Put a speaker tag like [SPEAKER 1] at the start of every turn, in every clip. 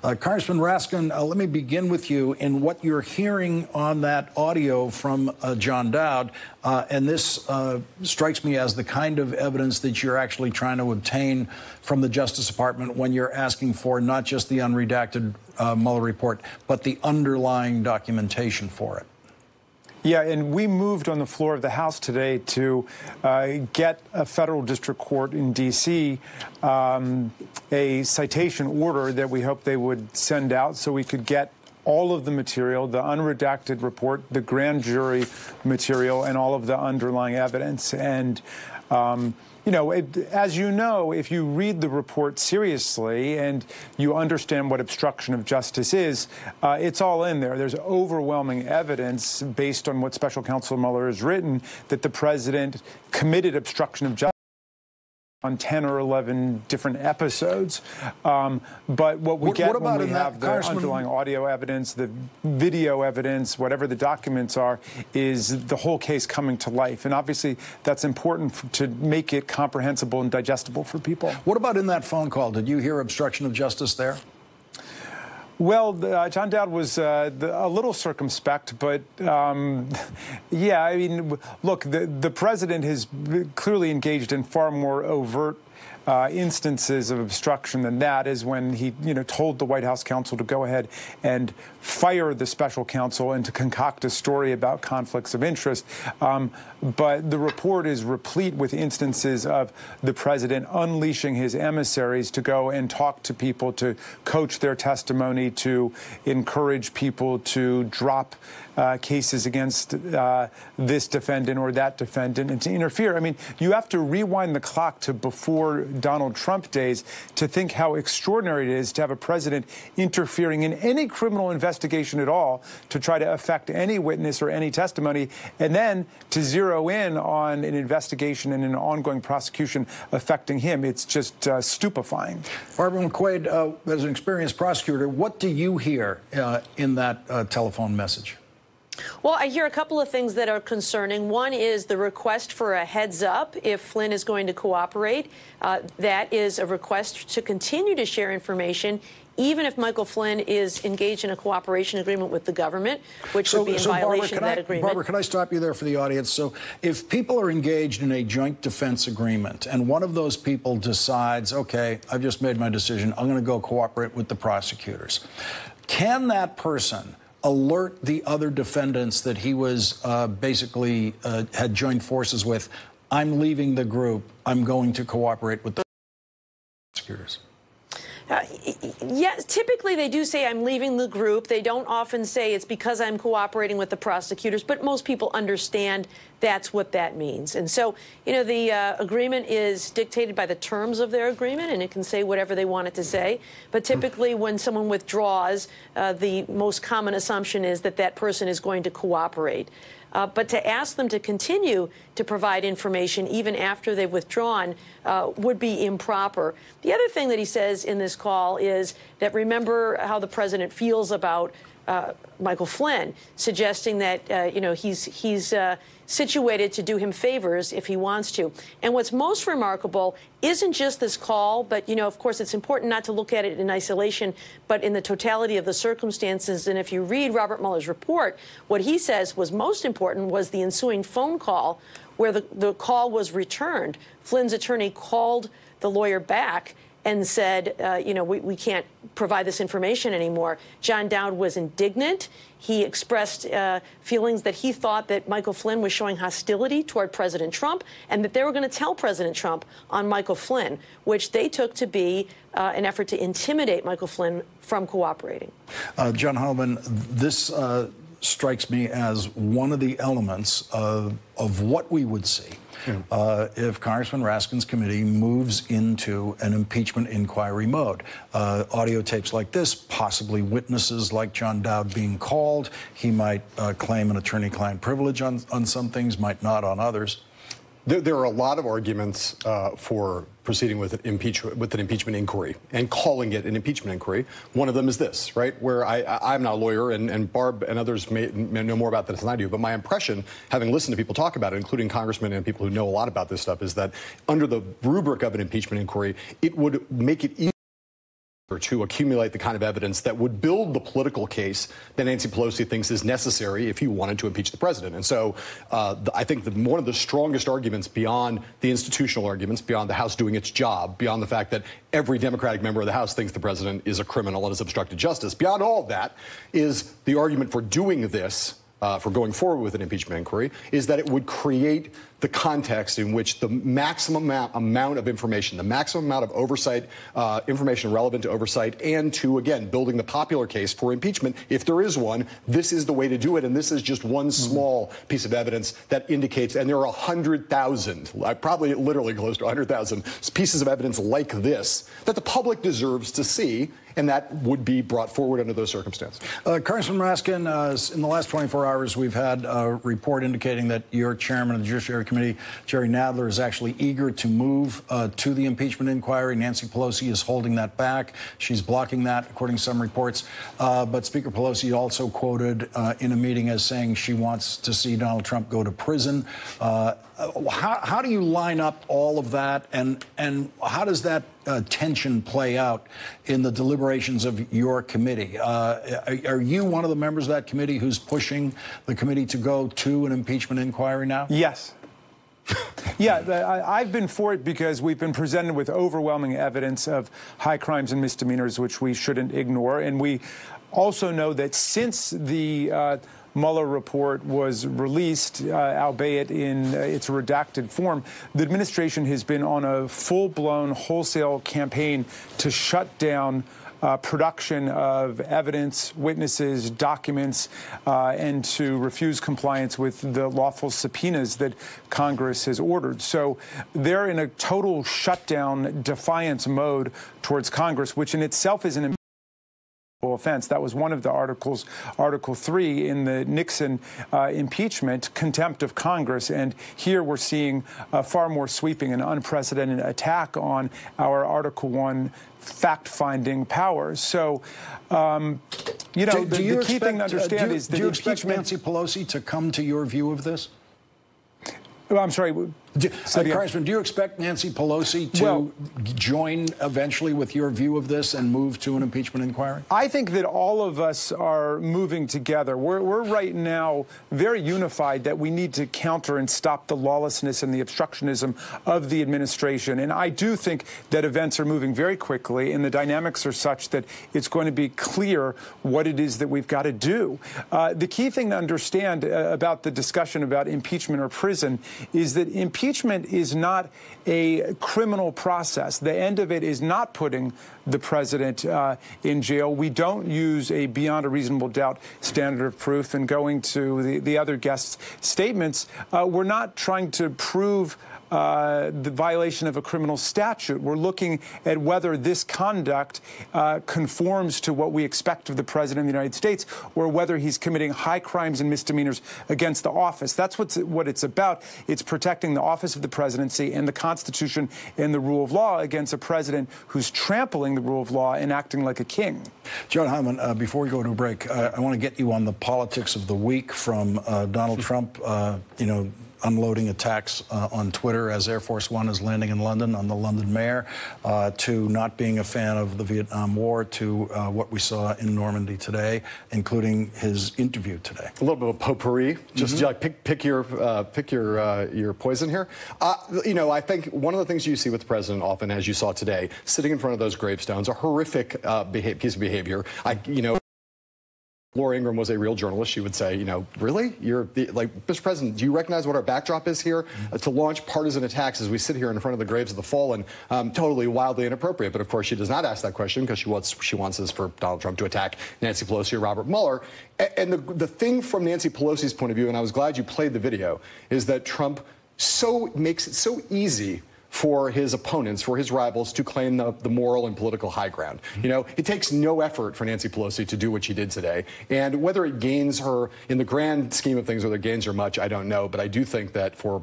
[SPEAKER 1] Congressman Raskin, let me begin with you in what you're hearing on that audio from John Dowd. And this strikes me as the kind of evidence that you're actually trying to obtain from the Justice Department when you're asking for not just the unredacted Mueller report, but the underlying documentation for it.
[SPEAKER 2] Yeah, and we moved on the floor of the House today to get a federal district court in D.C. A citation order that we hope they would send out so we could get all of the material, the unredacted report, the grand jury material, and all of the underlying evidence. And you know, as you know, if you read the report seriously and you understand what obstruction of justice is, it's all in there. There's overwhelming evidence based on what Special Counsel Mueller has written that the president committed obstruction of justice on 10 or 11 different episodes. But what we get when we have the underlying audio evidence, the video evidence, whatever the documents are, is the whole case coming to life. And obviously, that's important to make it comprehensible and digestible for people.
[SPEAKER 1] What about in that phone call? Did you hear obstruction of justice there?
[SPEAKER 2] Well, John Dowd was a little circumspect, but yeah, I mean, look, the president has clearly engaged in far more overt instances of obstruction than that. Is when he, told the White House counsel to go ahead and fire the special counsel and to concoct a story about conflicts of interest. But the report is replete with instances of the president unleashing his emissaries to go and talk to people, to coach their testimony, to encourage people to drop cases against this defendant or that defendant and to interfere. I mean, you have to rewind the clock to before Donald Trump days to think how extraordinary it is to have a president interfering in any criminal investigation at all to try to affect any witness or any testimony, and then to zero in on an investigation and an ongoing prosecution affecting him. It's just stupefying.
[SPEAKER 1] Barbara McQuaid, as an experienced prosecutor, what do you hear in that telephone message?
[SPEAKER 3] Well, I hear a couple of things that are concerning. One is the request for a heads up if Flynn is going to cooperate. That is a request to continue to share information, even if Michael Flynn is engaged in a cooperation agreement with the government, which would be in violation of that agreement.
[SPEAKER 1] Barbara, can I stop you there for the audience? So if people are engaged in a joint defense agreement and one of those people decides, OK, I've just made my decision, I'm going to go cooperate with the prosecutors, can that person alert the other defendants that he was basically had joined forces with, I'm leaving the group, I'm going to cooperate with the prosecutors?
[SPEAKER 3] Yes, typically they do say I'm leaving the group. They don't often say it's because I'm cooperating with the prosecutors, but most people understand that's what that means. And so, the agreement is dictated by the terms of their agreement, and it can say whatever they want it to say. But typically when someone withdraws, the most common assumption is that that person is going to cooperate. But to ask them to continue to provide information even after they've withdrawn would be improper. The other thing that he says in this call is that remember how the president feels about Michael Flynn, suggesting that he's situated to do him favors if he wants to. And what's most remarkable isn't just this call, but of course it's important not to look at it in isolation, but in the totality of the circumstances. And if you read Robert Mueller's report, what he says was most important was the ensuing phone call where the call was returned. Flynn's attorney called the lawyer back and said, we can't provide this information anymore. John Dowd was indignant. He expressed feelings that he thought that Michael Flynn was showing hostility toward President Trump and that they were going to tell President Trump on Michael Flynn, which they took to be an effort to intimidate Michael Flynn from cooperating.
[SPEAKER 1] John Heilemann, this strikes me as one of the elements of what we would see if Congressman Raskin's committee moves into an impeachment inquiry mode. Audio tapes like this, possibly witnesses like John Dowd being called. He might claim an attorney-client privilege on some things, might not on others.
[SPEAKER 4] There are a lot of arguments for proceeding with an impeachment inquiry and calling it an impeachment inquiry. One of them is this, right, where I'm not a lawyer, and Barb and others may know more about this than I do, but my impression, having listened to people talk about it, including congressmen and people who know a lot about this stuff, is that under the rubric of an impeachment inquiry, it would make it easier or to accumulate the kind of evidence that would build the political case that Nancy Pelosi thinks is necessary if you wanted to impeach the president. And so I think that one of the strongest arguments beyond the institutional arguments, beyond the House doing its job, beyond the fact that every Democratic member of the House thinks the president is a criminal and has obstructed justice, beyond all of that is the argument for doing this, for going forward with an impeachment inquiry, is that it would create the context in which the maximum amount of information, the maximum amount of oversight, information relevant to oversight, and to, again, building the popular case for impeachment, if there is one, this is the way to do it. And this is just one small piece of evidence that indicates, and there are 100,000, probably literally close to 100,000 pieces of evidence like this that the public deserves to see, and that would be brought forward under those circumstances.
[SPEAKER 1] Congressman Raskin, in the last 24 hours, we've had a report indicating that your chairman of the Judiciary Committee, Jerry Nadler, is actually eager to move to the impeachment inquiry. Nancy Pelosi is holding that back. She's blocking that, according to some reports. But Speaker Pelosi also quoted in a meeting as saying she wants to see Donald Trump go to prison. How do you line up all of that, and how does that tension play out in the deliberations of your committee? Are you one of the members of that committee who's pushing the committee to go to an impeachment inquiry now?
[SPEAKER 2] Yes. Yeah, I've been for it because we've been presented with overwhelming evidence of high crimes and misdemeanors, which we shouldn't ignore. And we also know that since the Mueller report was released, albeit in its redacted form, the administration has been on a full-blown wholesale campaign to shut down production of evidence, witnesses, documents, and to refuse compliance with the lawful subpoenas that Congress has ordered. So they're in a total shutdown, defiance mode towards Congress, which in itself is an offense. That was one of the articles, Article 3 in the Nixon impeachment, contempt of Congress. And here we're seeing a far more sweeping and unprecedented attack on our Article 1 fact-finding powers. So, you know, the key thing to understand is that
[SPEAKER 1] do you expect Nancy Pelosi to come to your view of this?
[SPEAKER 2] Well, I'm sorry.
[SPEAKER 1] Congressman, do you expect Nancy Pelosi to join eventually with your view of this and move to an impeachment inquiry?
[SPEAKER 2] I think that all of us are moving together. We're right now very unified that we need to counter and stop the lawlessness and the obstructionism of the administration. And I do think that events are moving very quickly, and the dynamics are such that it's going to be clear what it is that we've got to do. The key thing to understand about the discussion about impeachment or prison is that impeachment is not a criminal process. The end of it is not putting the president in jail. We don't use a beyond a reasonable doubt standard of proof. And going to the other guests' statements, we're not trying to prove the violation of a criminal statute. We're looking at whether this conduct conforms to what we expect of the president of the United States, or whether he's committing high crimes and misdemeanors against the office. That's what it's about. It's protecting the office of the presidency and the Constitution and the rule of law against a president who's trampling the rule of law and acting like a king.
[SPEAKER 1] John Hyman, before we go to a break, I want to get you on the politics of the week from Donald Trump, unloading attacks on Twitter as Air Force One is landing in London on the London mayor, to not being a fan of the Vietnam War, to what we saw in Normandy today, including his interview today.
[SPEAKER 4] A little bit of potpourri. Just pick your poison here. I think one of the things you see with the president often, as you saw today, sitting in front of those gravestones, a horrific piece of behavior. Laura Ingraham was a real journalist. She would say, really? You're like, Mr. President, do you recognize what our backdrop is here? To launch partisan attacks as we sit here in front of the graves of the fallen, totally wildly inappropriate. But of course, she does not ask that question because she wants this for Donald Trump to attack Nancy Pelosi or Robert Mueller. And the thing from Nancy Pelosi's point of view, and I was glad you played the video, is that Trump makes it so easy for his opponents, for his rivals, to claim the moral and political high ground. It takes no effort for Nancy Pelosi to do what she did today. And whether it gains her, in the grand scheme of things, whether it gains her much, I don't know. But I do think that for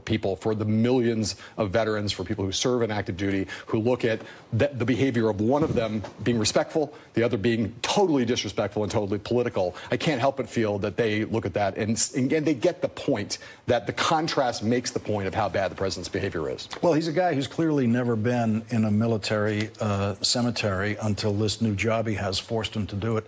[SPEAKER 4] the millions of veterans, for people who serve in active duty, who look at the behavior of one of them being respectful, the other being totally disrespectful and totally political, I can't help but feel that they look at that and they get the point, that the contrast makes the point of how bad the president's behavior is.
[SPEAKER 1] Well, he's a guy who he's clearly never been in a military cemetery until this new job he has forced him to do it.